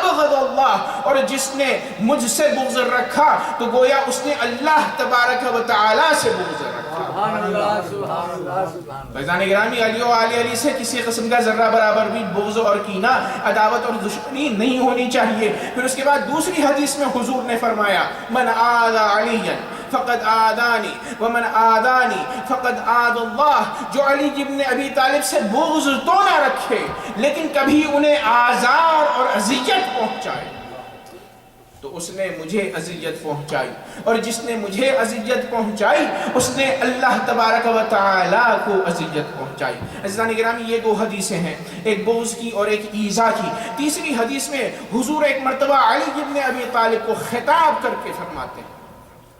ابغض اللہ، اور جس نے مجھ سے بغض رکھا تو گویا اس نے اللہ تبارک و تعالی سے بغض رکھا۔ فیضان گرامی، علی و آل علی سے کسی قسم کا ذرہ برابر بھی بغض اور کینہ، عداوت اور دشمنی نہیں ہونی چاہیے۔ پھر اس کے بعد دوسری حدیث میں حضور نے فرمایا من آذى علیا فقد آذانی ومن آذانی فقد آذى اللہ، جو علی ابن ابی طالب سے بغض تو نہ رکھے لیکن کبھی انہیں آزار اور اذیت پہنچائے تو اس نے مجھے اذیت پہنچائی، اور جس نے مجھے اذیت پہنچائی اس نے اللہ تبارک و تعالی کو اذیت پہنچائی۔ عزیزان گرامی، یہ دو حدیثیں ہیں، ایک بغض کی اور ایک ایذا کی۔ تیسری حدیث میں حضور ایک مرتبہ علی ابن ابی طالب کو خطاب کر کے فرماتے ہیں،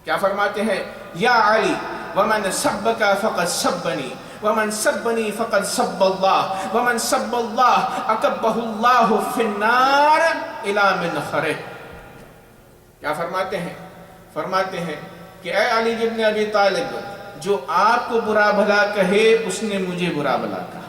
کیا فرماتے ہیں؟ یا علی ومن سبک فقد سبنی ومن سبنی فقد سب اللہ ومن سب اللہ اکبہ اللہ فی النار الی منخرہ۔ کیا فرماتے ہیں؟ فرماتے ہیں کہ اے علی ابن ابی طالب، جو آپ کو برا بھلا کہے اس نے مجھے برا بھلا کہا،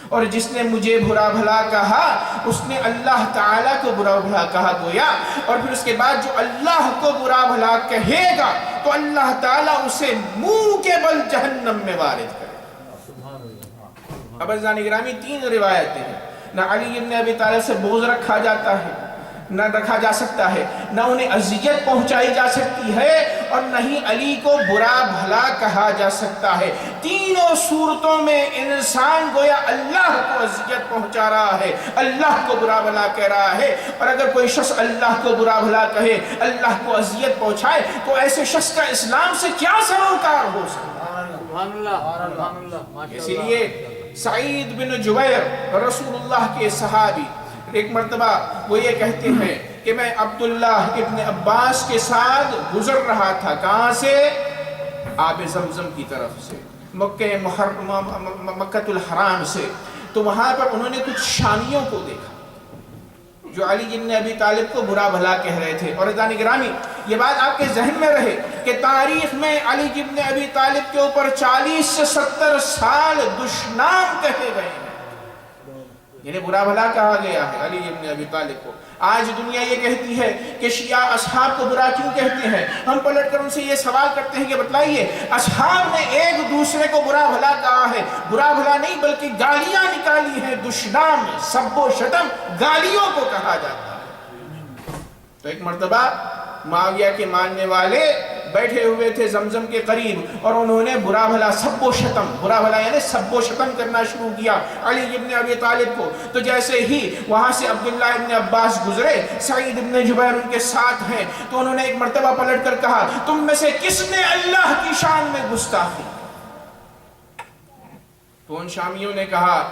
اور جس نے مجھے برا بھلا کہا اس نے اللہ تعالیٰ کو برا بھلا کہا گویا، اور پھر اس کے بعد جو اللہ کو برا بھلا کہے گا تو اللہ تعالیٰ اسے منہ کے بل جہنم میں وارد کرے۔ اب عزیزان گرامی، تین روایتیں ہیں، نہ علی ابن ابی طالب سے بغض رکھا جاتا ہے، نہ رکھا جا سکتا ہے، نہ انہیں اذیت پہنچائی جا سکتی ہے، اور نہ ہی علی کو برا بھلا کہا جا سکتا ہے۔ تینوں صورتوں میں انسان گویا اللہ کو اذیت پہنچا رہا ہے، اللہ کو برا بھلا کہہ رہا ہے، اور اگر کوئی شخص اللہ کو برا بھلا کہے، اللہ کو اذیت پہنچائے تو ایسے شخص کا اسلام سے کیا سروکار ہو سکتا ہے؟ اسی لیے سعید بن جبیر رسول اللہ کے صحابی ایک مرتبہ وہ یہ کہتے ہیں کہ میں عبداللہ ابن عباس کے ساتھ گزر رہا تھا، کہاں سے؟ آب زمزم کی طرف سے، مکہ الحرام سے، تو وہاں پر انہوں نے کچھ شامیوں کو دیکھا جو علی ابن ابی طالب کو برا بھلا کہہ رہے تھے۔ اور عزیزان گرامی، یہ بات آپ کے ذہن میں رہے کہ تاریخ میں علی ابن ابی طالب کے اوپر 40 سے 70 سال دشنام کہے گئے ہیں، یعنی برا بھلا کہا گیا ہے علی ابن ابی طالب کو۔ آج دنیا یہ کہتی ہے کہ شیعہ اصحاب کو برا کیوں کہتے ہیں؟ ہم پلٹ کر ان سے یہ سوال کرتے ہیں کہ بتلائیے، اصحاب نے ایک دوسرے کو برا بھلا کہا ہے، برا بھلا نہیں بلکہ گالیاں نکالی ہیں، دشنام، سب و شتم، گالیوں کو کہا جاتا ہے۔ تو ایک مرتبہ معاویہ کے ماننے والے بیٹھے ہوئے تھے زمزم کے قریب، اور انہوں نے برا بھلا سب و شتم، برا بھلا یعنی سب و شتم کرنا شروع کیا علی ابن ابی طالب کو۔ تو جیسے ہی وہاں سے عبداللہ ابن عباس گزرے، سعید ابن جبیر ان کے ساتھ ہیں، تو انہوں نے ایک مرتبہ پلٹ کر کہا تم میں سے کس نے اللہ کی شان میں گستاخی؟ تو ان شامیوں نے کہا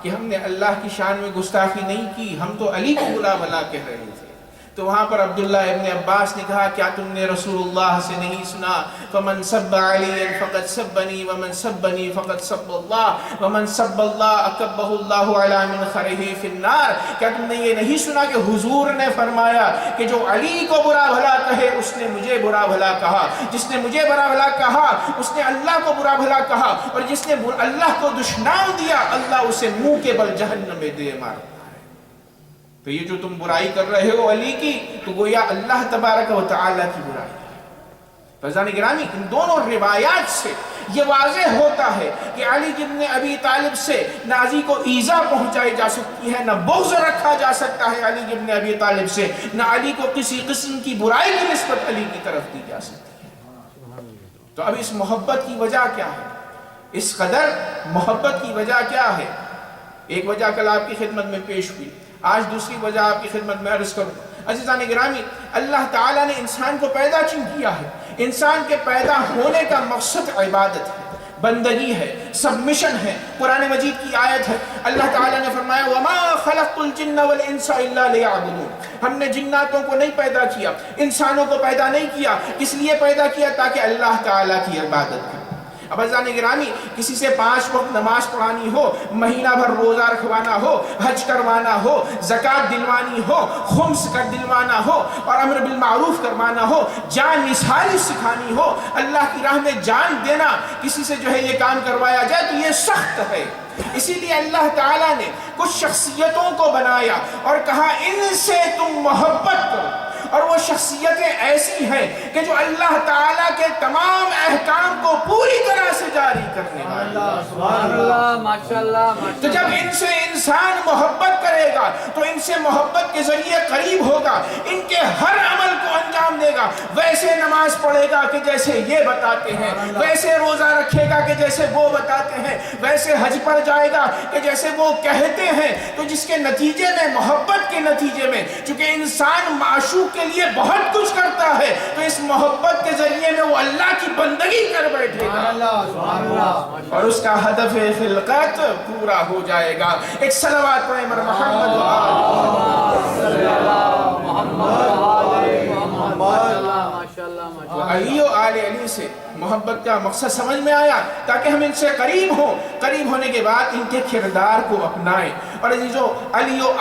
کہ ہم نے اللہ کی شان میں گستاخی نہیں کی، ہم تو علی کو برا بھلا کہہ رہے تھے۔ تو وہاں پر عبداللہ ابن عباس نے کہا کیا تم نے رسول اللہ سے نہیں سنا فمن سب علی فقد سبنی ومن سبنی فقد سب اللہ ومن سب اللہ اکبہ اللہ علی منخرہ فی النار؟ کیا تم نے یہ نہیں سنا کہ حضور نے فرمایا کہ جو علی کو برا بھلا کہے اس نے مجھے برا بھلا کہا، جس نے مجھے برا بھلا کہا اس نے اللہ کو برا بھلا کہا، اور جس نے اللہ کو دشنام دیا اللہ اسے منہ کے بل جہنم میں دے مارا۔ تو یہ جو تم برائی کر رہے ہو علی کی، تو گویا اللہ تبارک و تعالی کی برائی ہے۔ فیضان گرامی، ان دونوں روایات سے یہ واضح ہوتا ہے کہ علی ابن ابی طالب سے نہ علی کو ایذا پہنچائی جا سکتی ہے، نہ بغض رکھا جا سکتا ہے علی ابن ابی طالب سے، نہ علی کو کسی قسم کی برائی کی نسبت علی کی طرف دی جا سکتی ہے۔ تو اب اس محبت کی وجہ کیا ہے؟ اس قدر محبت کی وجہ کیا ہے؟ ایک وجہ کل آپ کی خدمت میں پیش ہوئی، آج دوسری وجہ آپ کی خدمت میں عرض کروں۔ عزیزان گرامی، اللہ تعالیٰ نے انسان کو پیدا کیوں کیا ہے؟ انسان کے پیدا ہونے کا مقصد عبادت ہے، بندگی ہے، سبمیشن ہے۔ قرآن مجید کی آیت ہے، اللہ تعالیٰ نے فرمایا وَمَا خَلَقْتُ الْجِنَّ وَالْإِنسَ إِلَّا لِيَعْبُدُونَ، ہم نے جناتوں کو نہیں پیدا کیا، انسانوں کو پیدا نہیں کیا، اس لیے پیدا کیا تاکہ اللہ تعالیٰ کی عبادت کریں۔ اب عزیزان گرامی، کسی سے 5 وقت نماز پڑھانی ہو، مہینہ بھر روزہ رکھوانا ہو، حج کروانا ہو، زکوٰۃ دلوانی ہو، خمس کا دلوانا ہو، اور امر بالمعروف کروانا ہو، جان نثاری سکھانی ہو، اللہ کی راہ میں جان دینا، کسی سے جو ہے یہ کام کروایا جائے تو یہ سخت ہے۔ اسی لیے اللہ تعالیٰ نے کچھ شخصیتوں کو بنایا اور کہا ان سے محبت کرو. اور وہ شخصیتیں ایسی ہیں کہ جو اللہ تعالیٰ کے تمام احکام کو پوری طرح سے جاری کرنے والی. سبحان اللہ، ماشاءاللہ. تو جب ان سے انسان محبت کرے گا تو ان سے محبت کے ذریعے قریب ہوگا، ان کے ہر عمل کو انجام دے گا. ویسے نماز پڑھے گا کہ جیسے یہ بتاتے ہیں، ویسے روزہ رکھے گا کہ جیسے وہ بتاتے ہیں، ویسے حج پر جائے گا کہ جیسے وہ کہتے ہیں. تو جس کے نتیجے میں، محبت کے نتیجے میں، چونکہ انسان معشوق کے لیے بہت کچھ کرتا ہے، تو اس محبت کے ذریعے میں وہ اللہ کی بندگی کر بیٹھے گا اور اس کا ہدف خلقت پورا ہو جائے گا. ایک صلوات پڑھیں مر محمد علی و آل علی سے محبت کا مقصد سمجھ میں آیا تاکہ ہم ان سے قریب ہوں. قریب ہونے کے بعد ان کے کردار کو اپنائیں. اور عزیزو، علی و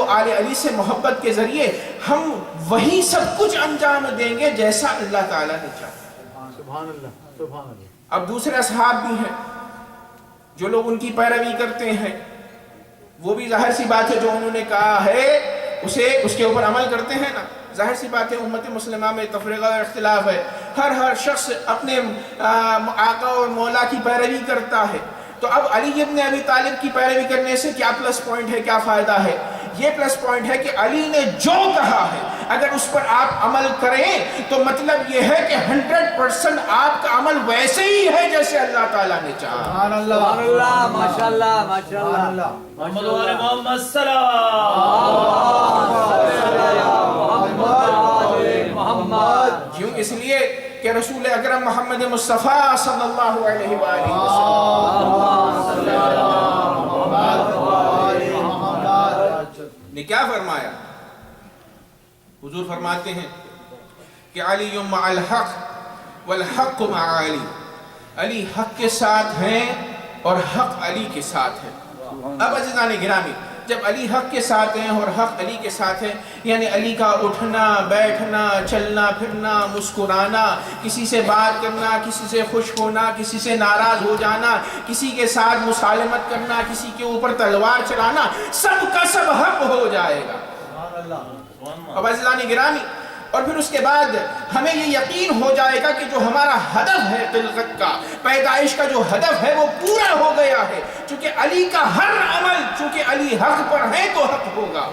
آل علی سے محبت کے ذریعے ہم وہی سب کچھ انجام دیں گے جیسا اللہ تعالیٰ نے چاہا. سبحان اللہ، سبحان اللہ. اب دوسرے اصحاب بھی ہیں جو لوگ ان کی پیروی کرتے ہیں، وہ بھی ظاہر سی بات ہے جو انہوں نے کہا ہے اس کے اوپر عمل کرتے ہیں نا. ظاہر سی بات ہے امت مسلمہ میں تفریقہ اور اختلاف ہے. ہر شخص اپنے آقا اور مولا کی پیروی کرتا ہے. تو اب علی ابن ابی طالب کی پیروی کرنے سے کیا پلس پوائنٹ ہے، کیا فائدہ ہے؟ یہ پلس پوائنٹ ہے کہ علی نے جو کہا ہے اگر اس پر آپ عمل کریں تو مطلب یہ ہے کہ 100% آپ کا عمل ویسے ہی ہے جیسے اللہ تعالیٰ نے چاہا. سبحان اللہ، ماشاءاللہ، ماشاءاللہ. محمد کیوں؟ اس لیے کہ رسول اکرم محمد مصطفیٰ صلی اللہ علیہ وآلہ وسلم نے کیا فرمایا؟ حضور فرماتے ہیں کہ علی مع الحق والحق مع علی. علی حق کے ساتھ ہیں اور حق علی کے ساتھ ہے. اب عزیزان گرامی، جب علی حق کے ساتھ ہیں اور حق علی کے ساتھ ہے، یعنی علی کا اٹھنا بیٹھنا چلنا پھرنا مسکرانا، کسی سے بات کرنا، کسی سے خوش ہونا، کسی سے ناراض ہو جانا، کسی کے ساتھ مسالمت کرنا، کسی کے اوپر تلوار چلانا، سب کا سب حق ہو جائے گا. اب عزیزان گرامی، اور پھر اس کے بعد ہمیں یہ یقین ہو جائے گا کہ جو ہمارا ہدف ہے خلقت کا، پیدائش کا جو ہدف ہے وہ پورا ہو گیا ہے. چونکہ علی کا ہر عمل، چونکہ علی حق پر ہے تو حق ہوگا.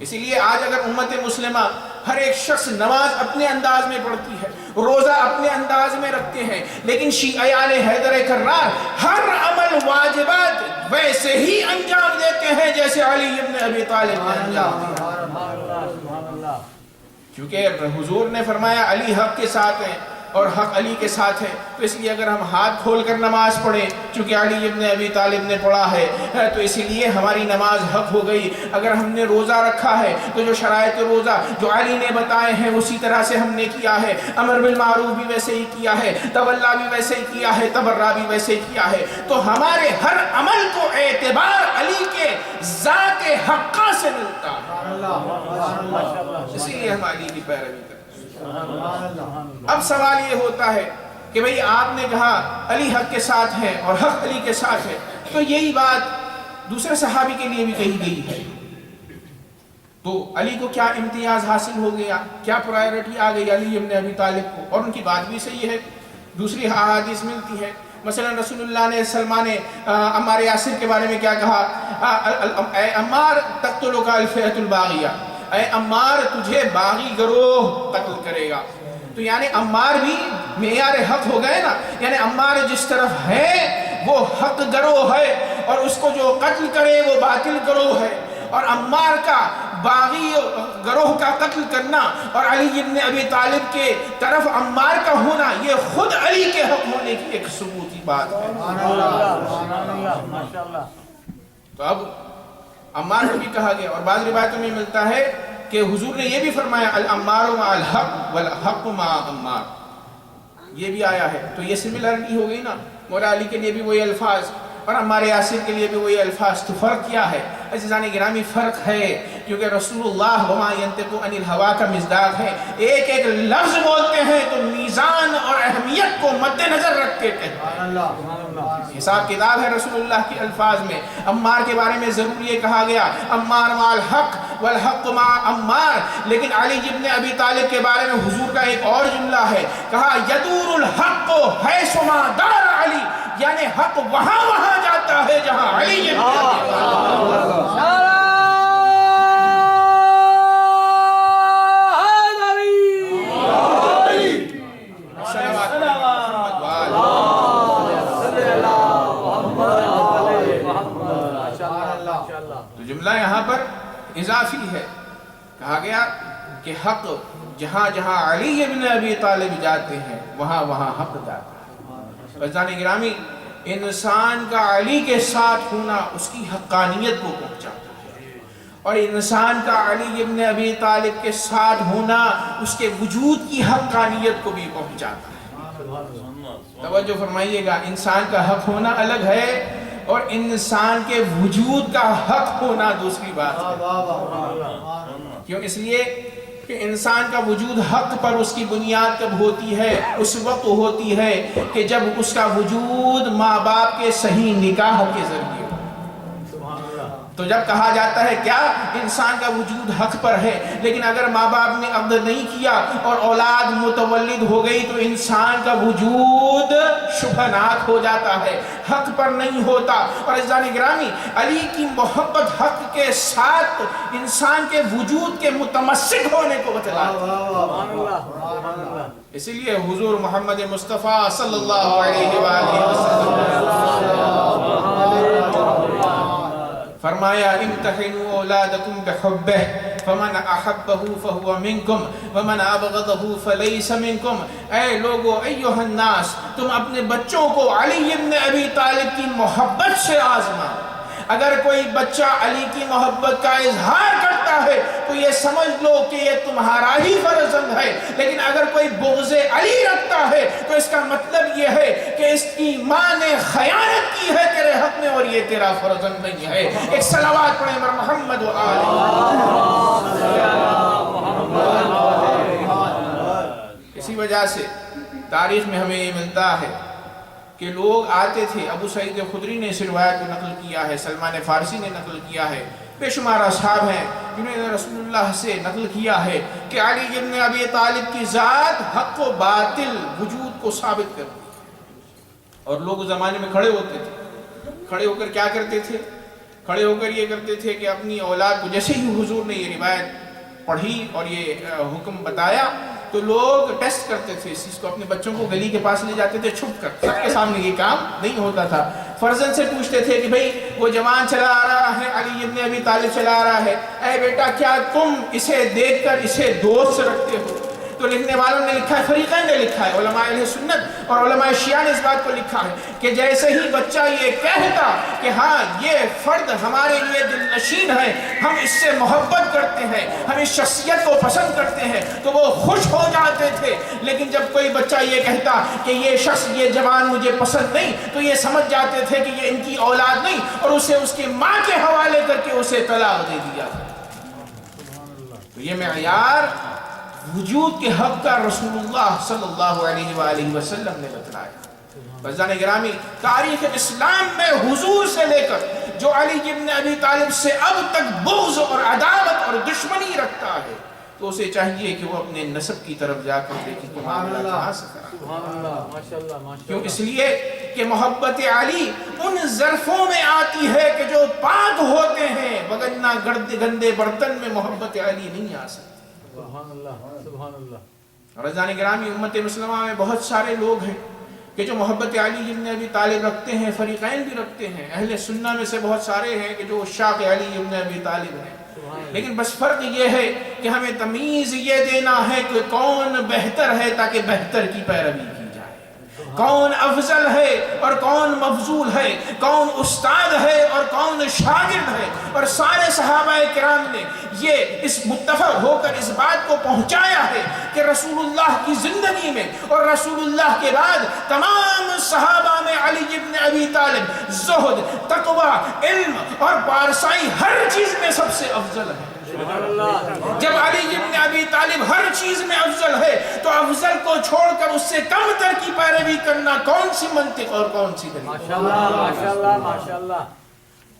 اسی لیے آج اگر امت مسلمہ ہر ایک شخص نماز اپنے انداز میں پڑھتی ہے، روزہ اپنے انداز میں رکھتے ہیں، لیکن شیعیان حیدر کرار ہر عمل واجبات ویسے ہی انجام دیتے ہیں جیسے علی ابن ابی طالب نے انجام دیا. کیونکہ حضور نے فرمایا علی حق کے ساتھ ہیں اور حق علی کے ساتھ ہے، تو اس لیے اگر ہم ہاتھ کھول کر نماز پڑھیں چونکہ علی ابن ابی طالب نے پڑھا ہے تو اسی لیے ہماری نماز حق ہو گئی. اگر ہم نے روزہ رکھا ہے تو جو شرائط روزہ جو علی نے بتائے ہیں اسی طرح سے ہم نے کیا ہے. امر بالمعروف بھی ویسے ہی کیا ہے، تولا بھی ویسے ہی کیا ہے، تبرہ بھی ویسے ہی کیا ہے. تو ہمارے ہر عمل کو اعتبار علی کے ذات حقہ سے ملتا ہے، اسی لیے ہم علی کی پیروی کرتے ہیں. اب سوال یہ ہوتا ہے کہ بھئی آپ نے کہا علی حق کے ساتھ ہے اور حق علی کے ساتھ ہے، تو یہی بات دوسرے صحابی کے لیے بھی کہی گئی ہے، تو علی کو کیا امتیاز حاصل ہو گیا، کیا پرائیورٹی آ گئی علی ابن ابی طالب کو؟ اور ان کی بات بھی صحیح ہے. دوسری احادیث ملتی ہے، مثلا رسول اللہ نے سلمان عمار یاسر کے بارے میں کیا کہا؟ اے عمار تقتلک الفئۃ الباغیہ، اے عمار تجھے باغی گروہ قتل کرے گا. تو یعنی عمار بھی معیار حق ہو گئے نا، یعنی عمار جس طرف ہے وہ حق گروہ ہے اور اس کو جو قتل کرے وہ باطل گروہ ہے. اور عمار کا باغی گروہ کا قتل کرنا اور علی ابن ابی طالب کے طرف عمار کا ہونا یہ خود علی کے حق ہونے کی ایک ثبوتی بات ہے. تو اب عمار کو بھی کہا گیا، اور بعض روایتوں میں ملتا ہے کہ حضور نے یہ بھی فرمایا العمار مع الحق والحق مع عمار، یہ بھی آیا ہے. تو یہ سملرٹی ہو گئی نا، مولا علی کے لیے بھی وہی الفاظ اور عمار یاسر کے لیے بھی وہی الفاظ. تو فرق کیا ہے عزیزان گرامی؟ فرق ہے کیونکہ رسول اللہ وما ینطق عن الہوا کا مصداق ہے. ایک ایک لفظ بولتے ہیں تو میزان اور اہمیت کو مد نظر رکھ کے کہتے ہیں. حساب کتاب ہے رسول اللہ کے الفاظ میں. عمار کے بارے میں ضرور یہ کہا گیا عمار مع الحق والحق مع عمار. لیکن علی ابن ابی طالب کے بارے میں حضور کا ایک اور جملہ ہے, کہا یدور الحق حیث ما دار علی, یعنی حق وہاں وہاں جاتا ہے جہاں علی ابن ابی طالب. جملہ یہاں پر اضافی ہے, کہا گیا کہ حق جہاں جہاں علی ابن ابی طالب جاتے ہیں وہاں وہاں حق جاتا ہے. عزیزان گرامی, انسان کا علی کے ساتھ ہونا اس کی حقانیت کو پہنچاتا ہے, اور انسان کا علی ابن ابی طالب کے ساتھ ہونا اس کے وجود کی حقانیت کو بھی پہنچاتا ہے. توجہ فرمائیے گا, انسان کا حق ہونا الگ ہے اور انسان کے وجود کا حق ہونا دوسری بات ہے. کیوں؟ اس لیے کہ انسان کا وجود حق پر اس کی بنیاد کب ہوتی ہے؟ اس وقت ہوتی ہے کہ جب اس کا وجود ماں باپ کے صحیح نکاح کے ذریعے. تو جب کہا جاتا ہے کیا انسان کا وجود حق پر ہے, لیکن اگر ماں باپ نے عقد نہیں کیا اور اولاد متولد ہو گئی تو انسان کا وجود شبہناک ہو جاتا ہے, حق پر نہیں ہوتا. اور عزیزان گرامی, علی کی محبت حق کے ساتھ انسان کے وجود کے متمسک ہونے کو بتلاتی ہے. اسی لیے حضور محمد مصطفیٰ صلی اللہ علیہ وآلہ وسلم فرمایا امتحنوا اولادکم بحبہ فمن احبہ فہو منکم ومن ابغضہ فلیس منکم. اے لوگو, ایہا الناس, تم اپنے بچوں کو علی ابن ابی طالب کی محبت سے آزما. اگر کوئی بچہ علی کی محبت کا اظہار کرتا ہے تو یہ سمجھ لو کہ یہ تمہارا ہی فرزند ہے, لیکن اگر کوئی بغض علی رکھتا ہے تو اس کا مطلب یہ ہے کہ اس کی ماں نے خیانت کی ہے تیرے حق میں اور یہ تیرا فرزند نہیں ہے. ایک صلوات پڑھیں بر محمد و آلہ. اسی وجہ سے تاریخ میں ہمیں یہ ملتا ہے کہ لوگ آتے تھے. ابو سعید خدری نے اس روایت کو نقل کیا ہے, سلمان فارسی نے نقل کیا ہے, بے شمار اصحاب ہیں جنہوں نے رسول اللہ سے نقل کیا ہے کہ علی ابن ابی طالب کی ذات حق و باطل وجود کو ثابت کرتی ہے. اور لوگ اس زمانے میں کھڑے ہوتے تھے, کھڑے ہو کر کیا کرتے تھے؟ کھڑے ہو کر یہ کرتے تھے کہ اپنی اولاد کو, جیسے ہی حضور نے یہ روایت پڑھی اور یہ حکم بتایا تو لوگ ٹیسٹ کرتے تھے اس چیز کو, اپنے بچوں کو گلی کے پاس لے جاتے تھے چھپ کر, سب کے سامنے یہ کام نہیں ہوتا تھا. فرزند سے پوچھتے تھے کہ بھئی وہ جوان چلا آ رہا ہے, علی ابن ابی طالب چلا آ رہا ہے, اے بیٹا کیا تم اسے دیکھ کر اسے دوست رکھتے ہو؟ تو لکھنے والوں نے لکھا ہے, فریقین نے لکھا ہے, علماء اہل سنت اور علماء شیعہ نے اس بات کو لکھا ہے کہ جیسے ہی بچہ یہ کہتا کہ ہاں یہ فرد ہمارے لیے دل نشین ہے, ہم اس سے محبت کرتے ہیں, ہم اس شخصیت کو پسند کرتے ہیں, تو وہ خوش ہو جاتے تھے. لیکن جب کوئی بچہ یہ کہتا کہ یہ شخص, یہ جوان مجھے پسند نہیں, تو یہ سمجھ جاتے تھے کہ یہ ان کی اولاد نہیں, اور اسے اس کی ماں کے حوالے کر کے اسے طلاق دے دیا. تو یہ معیار وجود کے حق کا رسول اللہ صلی اللہ علیہ وآلہ وسلم نے بتلایا. عزیزان گرامی, تاریخ اسلام میں حضور سے لے کر جو علی ابن ابی طالب سے اب تک بغض اور عداوت اور دشمنی رکھتا ہے تو اسے چاہیے کہ وہ اپنے نسب کی طرف جا کر دیکھیں کہ معاملہ کہاں سے کرا. کیوں؟ اس لیے کہ محبت علی ان ظرفوں میں آتی ہے کہ جو پاک ہوتے ہیں, وگرنہ گندے برتن میں محبت علی نہیں آ سکتی. سبحان اللہ, سبحان اللہ. اور عزیزان گرامی, امت مسلمہ میں بہت سارے لوگ ہیں کہ جو محبت علی ابن ابی طالب رکھتے ہیں, فریقین بھی رکھتے ہیں. اہل سنہ میں سے بہت سارے ہیں کہ جو عشاق علی ابن ابی طالب ہیں, لیکن بس فرق یہ ہے کہ ہمیں تمیز یہ دینا ہے کہ کون بہتر ہے تاکہ بہتر کی پیروی کی جائے, کون افضل ہے اور کون مفضول ہے, کون استاد ہے اور کون شاگرد ہے. اور سارے صحابہ کرام نے یہ اس متفق ہو کر اس بات کو پہنچایا ہے کہ رسول اللہ کی زندگی میں اور رسول اللہ کے بعد تمام صحابہ میں علی ابن ابی طالب زہد, تقوی, علم اور پارسائی ہر چیز میں سب سے افضل ہے. جب علی ابن ابی طالب ہر چیز میں افضل ہے تو افضل کو چھوڑ کر اس سے کم تر کی پیروی کرنا کون سی منطق اور کون سی دلیل؟ ماشاءاللہ, ماشاءاللہ, ماشاءاللہ.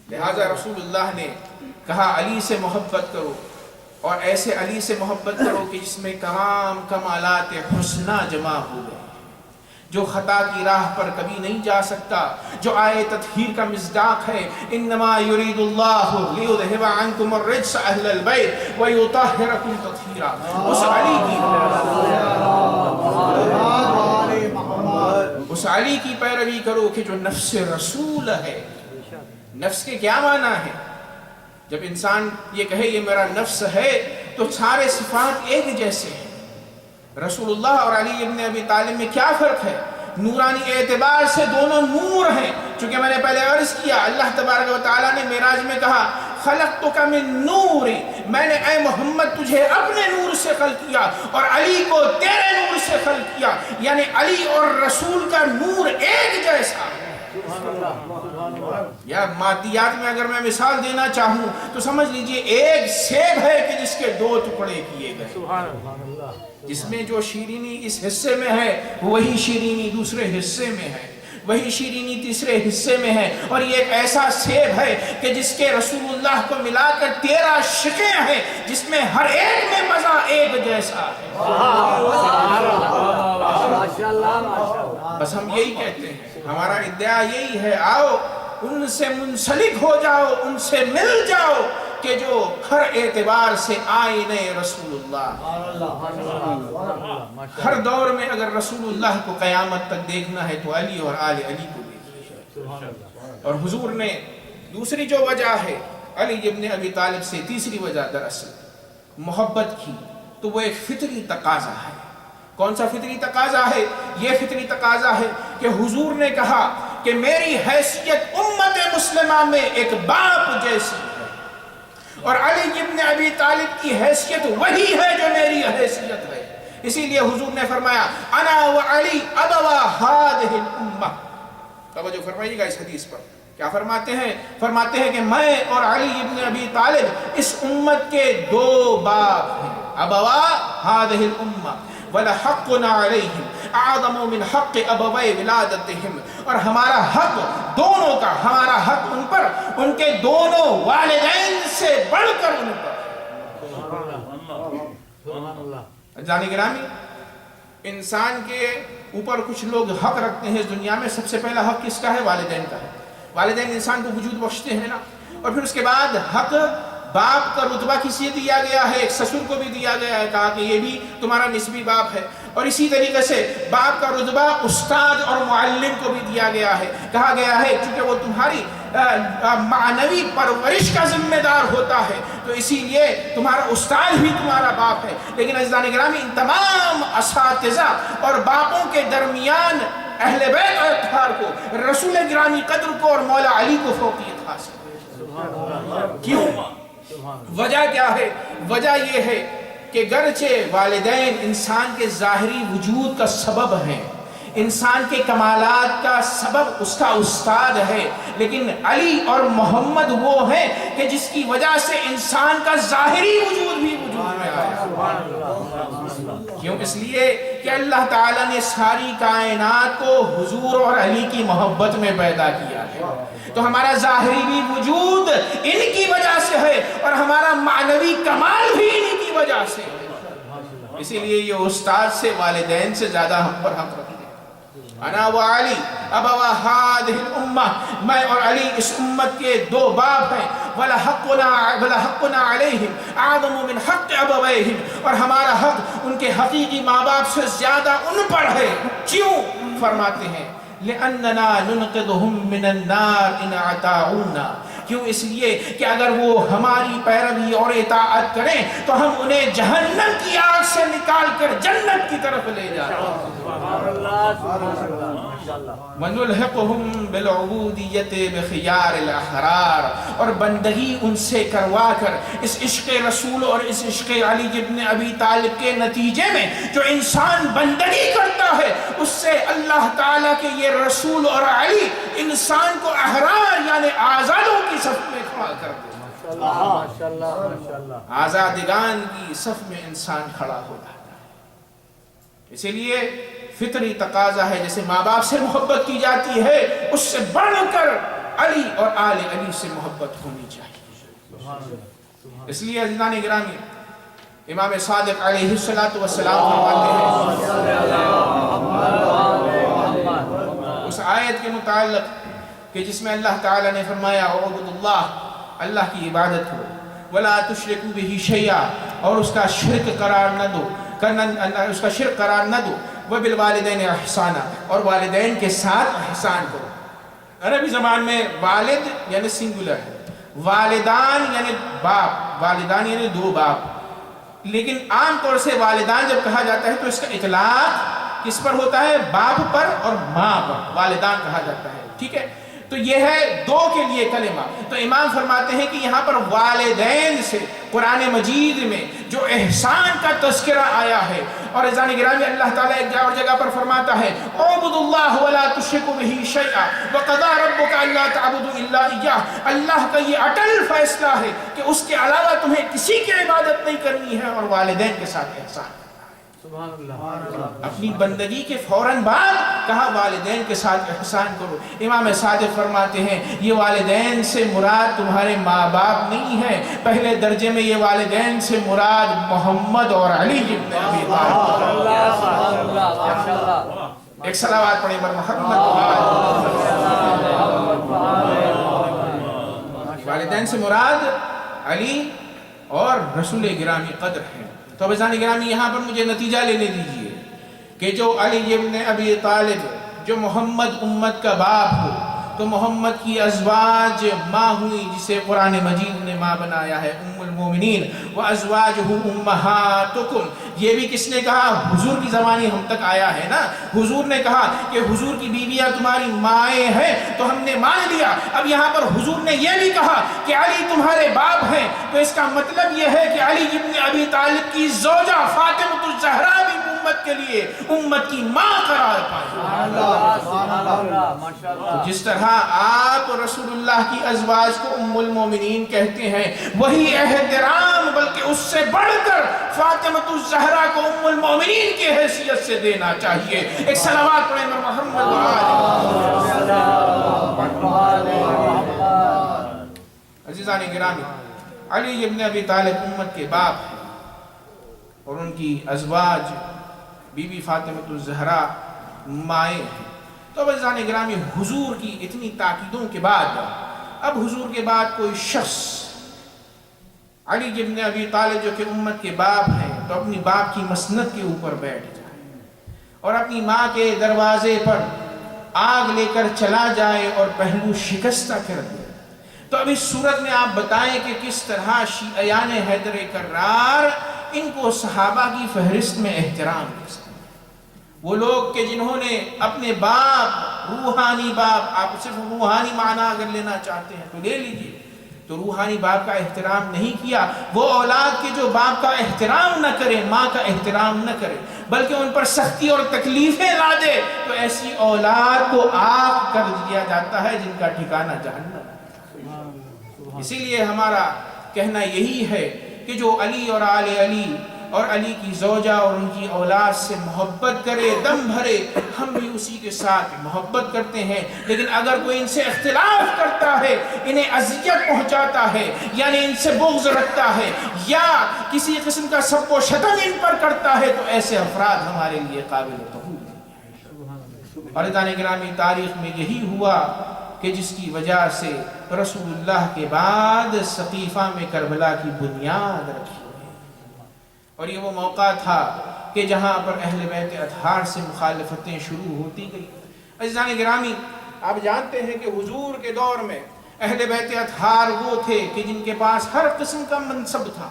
لہذا رسول اللہ نے کہا علی سے محبت کرو، اور ایسے علی سے محبت کرو کہ جس میں تمام کمالات حسنہ جمع ہو گئے، جو خطا کی راہ پر کبھی نہیں جا سکتا، جو آئے تطہیر کا مصداق ہے، انما یرید اللہ لیذہب عنکم الرجس اہل البیت ویطہرکم تطہیرا، اس علی کی پیروی کرو کہ جو نفس رسول ہے۔ نفس کے کیا معنی ہے؟ جب انسان یہ کہے یہ میرا نفس ہے تو سارے صفات ایک جیسے ہیں۔ رسول اللہ اور علی ابن ابی طالب میں کیا فرق ہے؟ نورانی اعتبار سے دونوں نور ہیں، چونکہ میں نے پہلے عرض کیا اللہ تبارک و تعالیٰ نے معراج میں کہا خلقتک من نور، میں نے اے محمد تجھے اپنے نور سے خلق کیا اور علی کو تیرے نور سے خلق کیا، یعنی علی اور رسول کا نور ایک جیسا ہے۔ یا مادیات میں اگر میں مثال دینا چاہوں تو سمجھ لیجئے ایک سیب ہے کہ جس کے دو ٹکڑے کیے گئے، جس میں جو شیرینی اس حصے میں ہے وہی شیرینی دوسرے حصے میں ہے، وہی شیرینی تیسرے حصے میں ہے، اور یہ ایک ایسا سیب ہے کہ جس کے رسول اللہ کو ملا کر 13 شقیں ہیں جس میں ہر ایک میں مزہ ایک جیسا ہے۔ بس ہم یہی کہتے ہیں، ہمارا ادعا یہی ہے، آؤ ان سے منسلک ہو جاؤ، ان سے مل جاؤ کہ جو ہر اعتبار سے آئینِ رسول اللہ۔ ہر دور میں اگر رسول اللہ کو قیامت تک دیکھنا ہے تو علی اور آل علی کو دیکھیے۔ اور حضور نے دوسری جو وجہ ہے علی ابن ابی طالب سے، تیسری وجہ دراصل محبت کی، تو وہ ایک فطری تقاضا ہے۔ کون سا فطری تقاضا ہے؟ یہ فطری تقاضا ہے کہ حضور نے کہا کہ میری حیثیت امت مسلمہ میں ایک باپ جیسی ہے، اور علی ابن ابی طالب کی حیثیت وہی ہے جو میری حیثیت ہے۔ اسی لیے حضور نے فرمایا انا و علی ابوا ہذہ الامہ۔ توجہ فرمائیے گا اس حدیث پر، کیا فرماتے ہیں؟ فرماتے ہیں کہ میں اور علی ابن ابی طالب اس امت کے دو باپ ہیں، ابوا ہذہ الامہ وَلَحَقُّنَا عَلَيْهِمْ أَعْظَمُ مِنْ حَقِّ أَبَوَيْ وِلَادَتِهِمْ، اور ہمارا حق دونوں کا، ہمارا حق ان پر ان کے دونوں والدین سے بڑھ کر ان پر۔ جانی گرامی، انسان کے اوپر کچھ لوگ حق رکھتے ہیں اس دنیا میں، سب سے پہلا حق کس کا ہے؟ والدین کا ہے۔ والدین انسان کو وجود بخشتے ہیں نا، اور پھر اس کے بعد حق باپ کا رتبہ کسی دیا گیا ہے، ایک سسر کو بھی دیا گیا ہے، کہا کہ یہ بھی تمہارا نسبی باپ ہے، اور اسی طریقے سے باپ کا رتبہ استاد اور معلم کو بھی دیا گیا ہے، کہا گیا ہے چونکہ وہ تمہاری معنوی پرورش کا ذمہ دار ہوتا ہے تو اسی لیے تمہارا استاد بھی تمہارا باپ ہے۔ لیکن عزیزان گرامی، ان تمام اساتذہ اور باپوں کے درمیان اہل بیت اور اطہار کو، رسول گرامی قدر کو اور مولا علی کو فوقیت حاصل ہے۔ کیوں؟ وجہ کیا ہے؟ وجہ یہ ہے کہ گرچہ والدین انسان کے ظاہری وجود کا سبب ہیں، انسان کے کمالات کا سبب اس کا استاد ہے، لیکن علی اور محمد وہ ہیں کہ جس کی وجہ سے انسان کا ظاہری وجود بھی وجود میں آیا۔ کیوں؟ اس لیے کہ اللہ تعالیٰ نے ساری کائنات کو حضور اور علی کی محبت میں پیدا کیا ہے، تو ہمارا ظاہری بھی وجود ان کی وجہ سے ہے اور ہمارا معنوی کمال بھی ان کی وجہ سے ہے۔ اسی لیے یہ استاد سے، والدین سے زیادہ ہم پر حق رکھتے ہیں۔ انا و علی ابوا ہذہ الامہ، میں اور علی اس امت کے دو باپ ہیں، وَلَحَقُّنَا عَلَيْهِمْ أَعْظَمُ مِنْ حَقِّ أَبَوَيْهِمْ، اور ہمارا حق ان کے حقیقی ماں باپ سے زیادہ ان پر ہے۔ کیوں؟ فرماتے ہیں لِأَنَّنَا نُنْقِذُهُمْ مِنَ النَّارِ إِنْ أَطَاعُونَا، کیوں؟ اس لیے کہ اگر وہ ہماری پیروی اور اطاعت کریں تو ہم انہیں جہنم کی آگ سے نکال کر جنت کی طرف لے جاتے ہیں۔ وَنُلْحِقُهُمْ بِالْعُبُودِيَّةِ بِخِيَارِ الْأَحْرَارِ، اور بندگی ان سے کروا کر اس عشق رسول اور اس عشق علی ابن ابی طالب کے نتیجے میں جو انسان بندگی کرتا ہے اس سے اللہ تعالیٰ کے یہ رسول اور علی انسان کو احرار یعنی آزادوں کی صف میں کھڑا کر دے۔ آزادگان کی صف میں انسان کھڑا ہو جاتا ہے۔ اسی لیے فطری تقاضا ہے، جیسے ماں باپ سے محبت کی جاتی ہے اس سے بڑھ کر علی اور آل علی سے محبت ہونی چاہیے۔ اس لیے عزیزان گرامی امام صادق علیہ السلام فرماتے ہیں اس آیت کے متعلق کہ جس میں اللہ تعالیٰ نے فرمایا اعبدوا اللہ، اللہ کی عبادت کرو، ولا تشرکوا بہ شیئا، اور اس کا شرک قرار نہ دو، اس کا شرک قرار نہ دو، وبالوالدین احسانا، اور والدین کے ساتھ احسان کرو۔ عربی زبان میں والد یعنی سنگولر ہے، والدان یعنی باپ، والدان یعنی دو باپ، لیکن عام طور سے والدان جب کہا جاتا ہے تو اس کا اطلاق کس پر ہوتا ہے؟ باپ پر اور ماں پر والدان کہا جاتا ہے، ٹھیک ہے؟ تو یہ ہے دو کے لیے کلمہ۔ تو امام فرماتے ہیں کہ یہاں پر والدین سے قرآن مجید میں جو احسان کا تذکرہ آیا ہے، اور عزیزان گرامی اللہ تعالیٰ ایک اور جگہ پر فرماتا ہے اعبدوا اللہ ولا تشرکوا بہ شیئا وقضى ربک الا تعبدوا الا ایاہ، اللہ کا یہ اٹل فیصلہ ہے کہ اس کے علاوہ تمہیں کسی کی عبادت نہیں کرنی ہے، اور والدین کے ساتھ احسان۔ سبحان اللہ۔ اپنی بندگی کے فوراً بعد کہا والدین کے ساتھ احسان کرو۔ امام صادق فرماتے ہیں یہ والدین سے مراد تمہارے ماں باپ نہیں ہے، پہلے درجے میں یہ والدین سے مراد محمد اور علی ابن ابی طالب۔ ایک صلوات پڑھیں بر محمد۔ والدین سے مراد علی اور رسول گرامی قدر ہے۔ تو عزیزان گرامی یہاں پر مجھے نتیجہ لینے دیجئے کہ جو علی ابن ابی طالب جو محمد امت کا باپ ہو، تو محمد کی ازواج ماں ہوئی جسے قرآن مجید نے ماں بنایا ہے، ام المومنین، وَأَزْوَاجُهُ أُمَّهَاتُكُمْ۔ یہ بھی کس نے کہا؟ حضور کی زبانی ہم تک آیا ہے نا، حضور نے کہا کہ حضور کی بیویاں تمہاری مائیں ہیں، تو ہم نے مان لیا۔ اب یہاں پر حضور نے یہ بھی کہا کہ علی تمہارے باپ ہیں، تو اس کا مطلب یہ ہے کہ علی ابن ابی طالب کی زوجہ فاطمہ الزہرا بھی امت کے لیے امت کی ماں قرار پائے۔ تو جس طرح آپ رسول اللہ کی ازواج کو ام المومنین کہتے ہیں، وہی احترام بلکہ اس سے بڑھ کر فاطمہ الزہرا کو ام المومنین کی حیثیت سے دینا چاہیے۔ ایک صلوات پڑھیں محمد عزیزان گرامی، علی ابن ابی طالب امت کے باپ ہیں، اور ان کی ازواج بی بی فاطمہ الزہرا مائیں ہیں۔ تو عزیزان گرامی حضور کی اتنی تاکیدوں کے بعد اب حضور کے بعد کوئی شخص علی ابن ابی طالب جو کہ امت کے باپ ہیں تو اپنی باپ کی مسند کے اوپر بیٹھ جائے اور اپنی ماں کے دروازے پر آگ لے کر چلا جائے اور پہلو شکستہ کر دے، تو اب اس صورت میں آپ بتائیں کہ کس طرح شیعیان حیدر کرار ان کو صحابہ کی فہرست میں احترام کر سکتے ہیں۔ وہ لوگ کہ جنہوں نے اپنے باپ، روحانی باپ، آپ صرف روحانی معنی اگر لینا چاہتے ہیں تو لے لیجئے، تو روحانی باپ کا احترام نہیں کیا، وہ اولاد کے جو باپ کا احترام نہ کرے، ماں کا احترام نہ کرے، بلکہ ان پر سختی اور تکلیفیں لا دے، تو ایسی اولاد کو آگ کر دیا جاتا ہے جن کا ٹھکانہ جہنم ہے۔ اسی لیے ہمارا کہنا یہی ہے کہ جو علی اور آل علی اور علی کی زوجہ اور ان کی اولاد سے محبت کرے، دم بھرے، ہم بھی اسی کے ساتھ محبت کرتے ہیں، لیکن اگر کوئی ان سے اختلاف کرتا ہے، انہیں اذیت پہنچاتا ہے، یعنی ان سے بغض رکھتا ہے یا کسی قسم کا سب و شتم ان پر کرتا ہے، تو ایسے افراد ہمارے لیے قابل قبول نہیں۔ اور عزیزان گرامی تاریخ میں یہی ہوا کہ جس کی وجہ سے رسول اللہ کے بعد سقیفہ میں کربلا کی بنیاد رکھی، اور یہ وہ موقع تھا کہ جہاں پر اہل بیت اطہار سے مخالفتیں شروع ہوتی گئی۔ عزیزان گرامی آپ جانتے ہیں کہ حضور کے دور میں اہل بیت اطہار وہ تھے کہ جن کے پاس ہر قسم کا منصب تھا،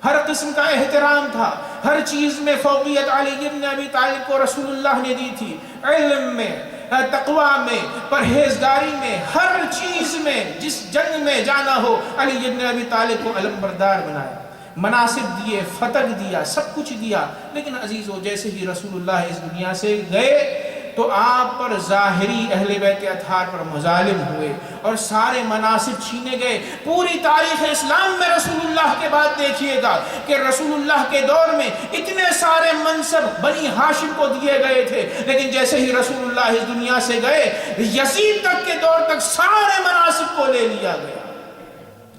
ہر قسم کا احترام تھا، ہر چیز میں فوقیت علی ابن ابی طالب کو رسول اللہ نے دی تھی، علم میں، تقوی میں، پرہیزگاری میں، ہر چیز میں، جس جنگ میں جانا ہو علی ابن ابی طالب کو علم بردار بنایا، مناصب دیے، فتح دیا، سب کچھ دیا، لیکن عزیزو جیسے ہی رسول اللہ اس دنیا سے گئے تو آپ پر ظاہری اہل بیت اطہار پر مظالم ہوئے اور سارے مناصب چھینے گئے۔ پوری تاریخ اسلام میں رسول اللہ کے بعد دیکھیے گا کہ رسول اللہ کے دور میں اتنے سارے منصب بنی ہاشم کو دیے گئے تھے، لیکن جیسے ہی رسول اللہ اس دنیا سے گئے یزید تک کے دور تک سارے مناصب کو لے لیا گیا۔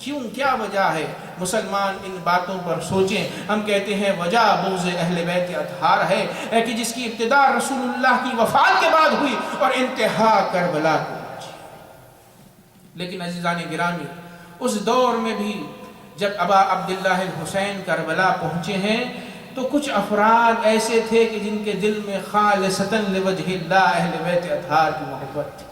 کیوں؟ کیا وجہ ہے؟ مسلمان ان باتوں پر سوچیں۔ ہم کہتے ہیں وجہ بغض اہل بیت اطہار ہے کہ جس کی ابتدا رسول اللہ کی وفات کے بعد ہوئی اور انتہا کربلا کو پہنچی۔ لیکن عزیزان گرامی، اس دور میں بھی جب ابا عبداللہ الحسین کربلا پہنچے ہیں تو کچھ افراد ایسے تھے کہ جن کے دل میں خالصتاً لوجہ اللہ اہل بیت اطہار کی محبت تھی،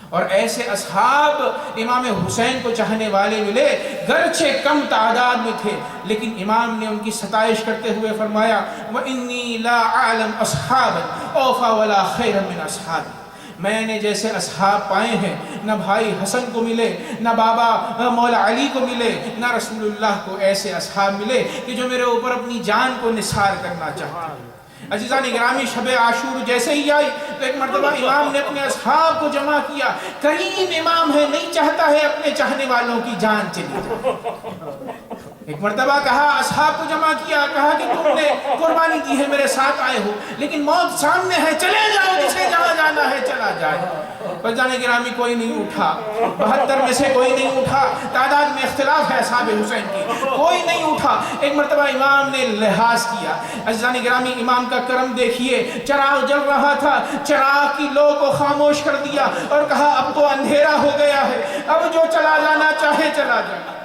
اور ایسے اصحاب امام حسین کو چاہنے والے ملے، گرچہ کم تعداد میں تھے، لیکن امام نے ان کی ستائش کرتے ہوئے فرمایا وَإِنِّي لَا أَعْلَمْ أَصْحَابًا أَوْفَىٰ وَلَا خَيْرًا مِنْ أَصْحَابِي۔ میں نے جیسے اصحاب پائے ہیں، نہ بھائی حسن کو ملے، نہ بابا مولا علی کو ملے، نہ رسول اللہ کو ایسے اصحاب ملے کہ جو میرے اوپر اپنی جان کو نثار کرنا چاہتے ہیں۔ عزیزان گرامی، شب عاشور جیسے ہی آئی تو ایک مرتبہ امام نے اپنے اصحاب کو جمع کیا۔ کریم امام ہے، نہیں چاہتا ہے اپنے چاہنے والوں کی جان چلی جائے۔ ایک مرتبہ کہا، اصحاب کو جمع کیا، کہا کہ تم نے قربانی کی ہے، میرے ساتھ آئے ہو، لیکن موت سامنے ہے، چلے جاؤ، جسے جہاں جانا ہے چلا جائے۔ عزیزان گرامی، کوئی نہیں اٹھا، 72 میں سے کوئی نہیں اٹھا، تعداد میں اختلاف ہے اصحاب حسین کی، کوئی نہیں اٹھا۔ ایک مرتبہ امام نے لحاظ کیا۔ عزیزان گرامی، امام کا کرم دیکھیے، چراغ جل رہا تھا، چراغ کی لو کو خاموش کر دیا اور کہا اب تو اندھیرا ہو گیا ہے، اب جو چلا جانا چاہے چلا جائے۔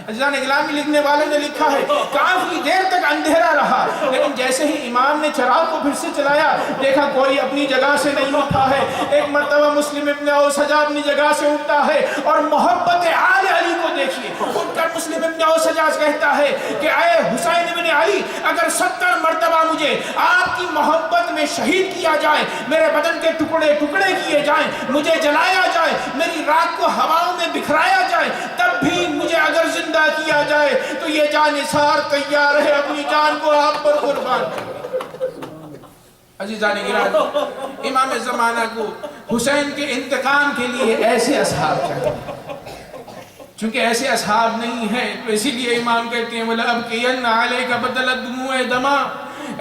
عزیزان گرامی، لکھنے والے نے لکھا ہے کافی دیر تک اندھیرا رہا، لیکن جیسے ہی امام نے چراغ کو پھر سے چلایا دیکھا کوئی اپنی جگہ سے نہیں اٹھا ہے۔ ایک مرتبہ مسلم ابن اوسجہ اپنی جگہ سے اٹھتا ہے اور محبت آل علی کو دیکھیے، اٹھ کر مسلم ابن اوسجہ کہتا ہے کہ اے حسین ابن علی، اگر 70 مرتبہ مجھے آپ کی محبت میں شہید کیا جائے، میرے بدن کے ٹکڑے ٹکڑے کیے جائیں، مجھے جلایا جائے، میری رات کو ہواؤں میں بکھرایا جائے، تب بھی مجھے اگر زندہ کیا جائے تو یہ جان نثار تیار ہے اپنی جان کو آپ پر قربان کرنے۔ عزیزان گرامی، امام زمانہ کو حسین کے انتقام کے لیے ایسے اصحاب چاہیے، چونکہ ایسے اصحاب نہیں ہیں تو اسی لیے امام کہتے ہیں وَلَأَبْكِيَنَّ عَلَيْكَ بَدَلَتْ دُمُوعِ دَمَا۔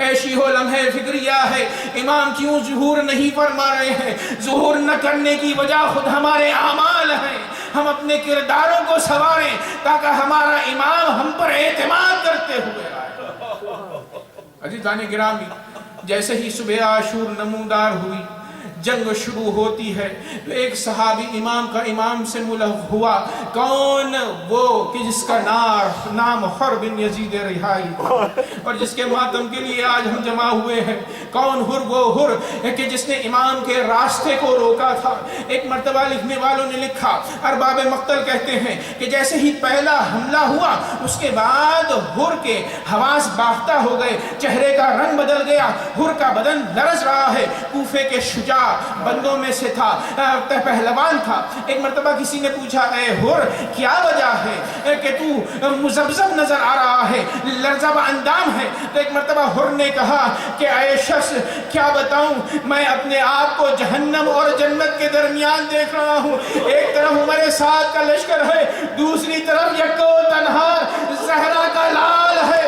ایشی ہو لمحے فکریہ ہے، امام کیوں ظہور نہیں فرما رہے ہیں؟ ظہور نہ کرنے کی وجہ خود ہمارے اعمال ہیں۔ ہم اپنے کرداروں کو سنواریں تاکہ ہمارا امام ہم پر اعتماد کرتے ہوئے آئے۔ عزیزان گرامی، جیسے ہی صبح عاشور نمودار ہوئی، جنگ شروع ہوتی ہے تو ایک صحابی امام کا امام سے ملحق ہوا۔ کون؟ وہ کہ جس کا نام حر بن یزید رحائی اور جس کے ماتم کے لیے آج ہم جمع ہوئے ہیں۔ کون حر؟ وہ حر کہ جس نے امام کے راستے کو روکا تھا۔ ایک مرتبہ لکھنے والوں نے لکھا، ارباب مقتل کہتے ہیں کہ جیسے ہی پہلا حملہ ہوا اس کے بعد حر کے حواس باختہ ہو گئے، چہرے کا رنگ بدل گیا، حر کا بدن لرز رہا ہے۔ کوفے کے شجاع بندوں میں سے تھا، پہلوان تھا۔ ایک مرتبہ کسی نے پوچھا اے حر، کیا وجہ ہے کہ تو مزبزب نظر آ رہا ہے، لرزب اندام ہے؟ تو ایک مرتبہ حر نے کہا کہ اے شخص، کیا بتاؤں، میں اپنے آپ کو جہنم اور جنت کے درمیان دیکھ رہا ہوں۔ ایک طرف عمر سعد کا لشکر ہے، دوسری طرف یکو تنہا زہرا کا لال ہے،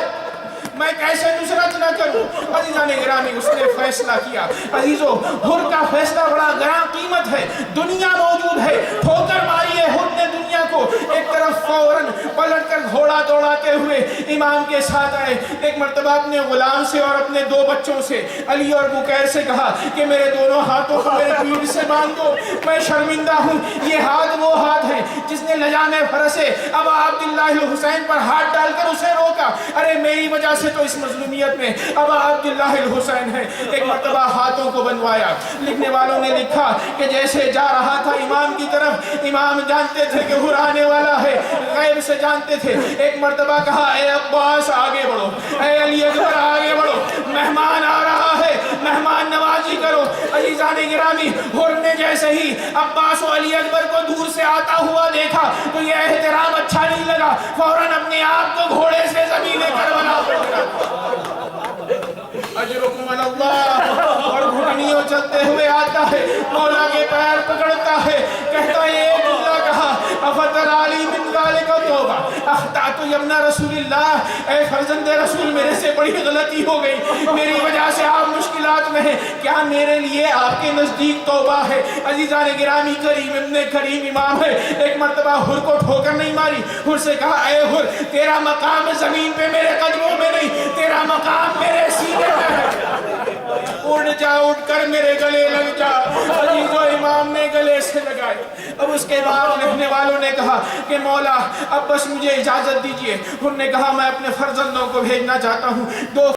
میں کیسے نصرت نہ کروں؟ عزیزان گرامی، اس نے فیصلہ کیا۔ عزیزو، حر کا فیصلہ بڑا گراں قیمت ہے، دنیا موجود ہے، ٹھوکر ماری ہے حر نے دنیا کو۔ ایک طرف فوراً پلٹ کر گھوڑا دوڑاتے ہوئے امام کے ساتھ آئے۔ ایک مرتبہ اپنے غلام سے اور اپنے 2 بچوں سے، علی اور بکیر سے کہا کہ میرے دونوں ہاتھوں کو میرے پیٹھ سے باندھ دو، میں شرمندہ ہوں۔ یہ ہاتھ وہ ہاتھ ہے جس نے لجام فرس ابا عبداللہ الحسین پر ہاتھ ڈال کر اسے روکا۔ ارے میری وجہ سے تو اس مظلومیت میں ابا عبداللہ الحسین ہے۔ ایک مرتبہ ہاتھوں کو بنوایا۔ لکھنے والوں نے لکھا کہ جیسے جا رہا تھا امام کی طرف، امام جانتے تھے کہ حر آنے والا ہے، غیب سے جانتے تھے۔ ایک مرتبہ کہا اے عباس آگے بڑھو، اے علی اکبر آگے بڑھو، مہمان آ رہا ہے، مہمان نوازی کرو۔ عزیزان گرامی، حر نے جیسے ہی عباس و علی اکبر کو دور سے آتا ہوا دیکھا تو یہ احترام اچھا نہیں لگا، فوراً اپنے آپ کو گھوڑے سے زمین کربلا پڑا۔ اجرکم علی اللہ، اور گھٹنیوں چلتے ہوئے آتا ہے، مولا کے پیر پکڑتا ہے، کہتا ہے اے جملہ کہا افتر علی من ذالک توبہ اخطأت یمنا رسول اللہ، اے فرزند رسول میرے سے بڑی غلطی ہو گئی، میری وجہ سے آپ مشکلات میں ہیں، کیا میرے لیے آپ کے نزدیک توبہ ہے؟ عزیزان گرامی، کریم ابن کریم امام ہے، ایک مرتبہ حر کو ٹھوکر نہیں ماری، حر سے کہا اے حر تیرا مقام زمین پہ میرے قدموں میں نہیں، تیرا مقام میرے سینے میں ہے، اڑ جا اٹھ کر میرے گلے لگ جا۔ عزیز و امام نے گلے سے لگائے۔ اب اس کے بعد لکھنے والوں نے کہا کہ مولا اب بس مجھے اجازت دیجئے۔ انہوں نے کہا میں اپنے فرزندوں کو بھیجنا چاہتا ہوں، 2